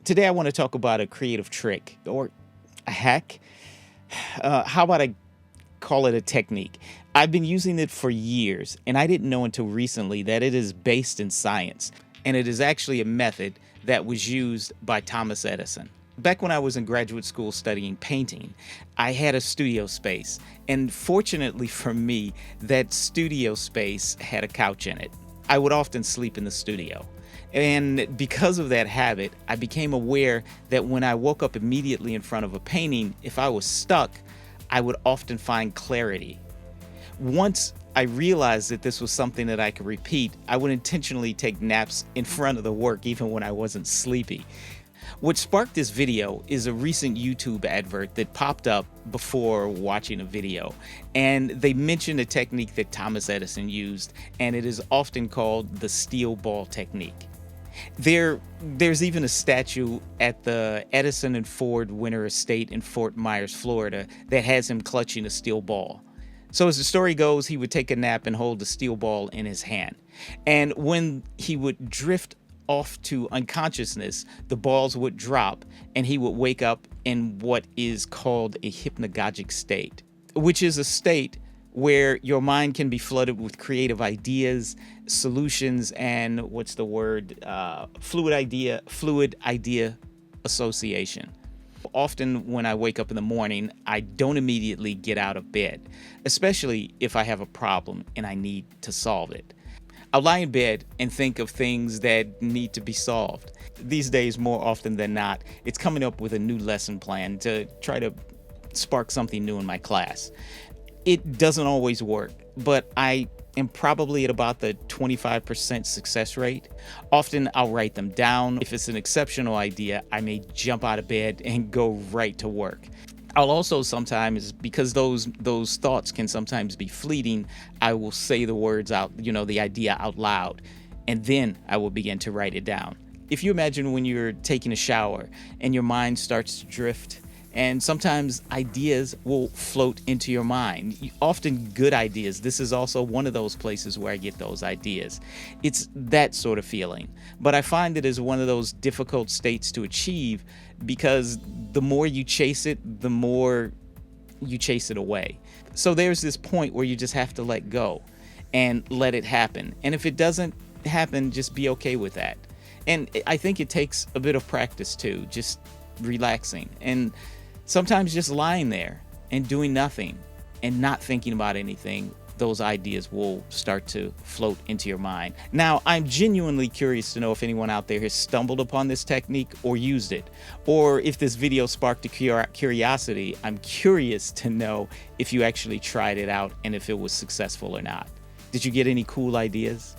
Today, I want to talk about a creative trick or a hack. How about I call it a technique? I've been using it for years, and I didn't know until recently that it is based in science, and it is actually a method that was used by Thomas Edison. Back when I was in graduate school studying painting, I had a studio space, and fortunately for me, that studio space had a couch in it. I would often sleep in the studio. And because of that habit, I became aware that when I woke up immediately in front of a painting, if I was stuck, I would often find clarity. Once I realized that this was something that I could repeat, I would intentionally take naps in front of the work even when I wasn't sleepy. What sparked this video is a recent YouTube advert that popped up before watching a video, and they mentioned a technique that Thomas Edison used, and it is often called the steel ball technique. There's even a statue at the Edison and Ford Winter Estate in Fort Myers, Florida, that has him clutching a steel ball. So as the story goes, he would take a nap and hold the steel ball in his hand. And when he would drift off to unconsciousness, the balls would drop and he would wake up in what is called a hypnagogic state, which is a state where your mind can be flooded with creative ideas, solutions, and fluid idea association. Often when I wake up in the morning, I don't immediately get out of bed, especially if I have a problem and I need to solve it. I'll lie in bed and think of things that need to be solved. These days, more often than not, it's coming up with a new lesson plan to try to spark something new in my class. It doesn't always work, but I am probably at about the 25% success rate. Often I'll write them down. If it's an exceptional idea, I may jump out of bed and go right to work. I'll also sometimes, because those thoughts can sometimes be fleeting, I will say the words out, the idea out loud, and then I will begin to write it down. If you imagine when you're taking a shower and your mind starts to drift, and sometimes ideas will float into your mind, often good ideas. This is also one of those places where I get those ideas. It's that sort of feeling. But I find it is one of those difficult states to achieve because the more you chase it, the more you chase it away. So there's this point where you just have to let go and let it happen. And if it doesn't happen, just be okay with that. And I think it takes a bit of practice too, just relaxing. And sometimes just lying there and doing nothing and not thinking about anything, those ideas will start to float into your mind. Now, I'm genuinely curious to know if anyone out there has stumbled upon this technique or used it, or if this video sparked a curiosity. I'm curious to know if you actually tried it out and if it was successful or not. Did you get any cool ideas?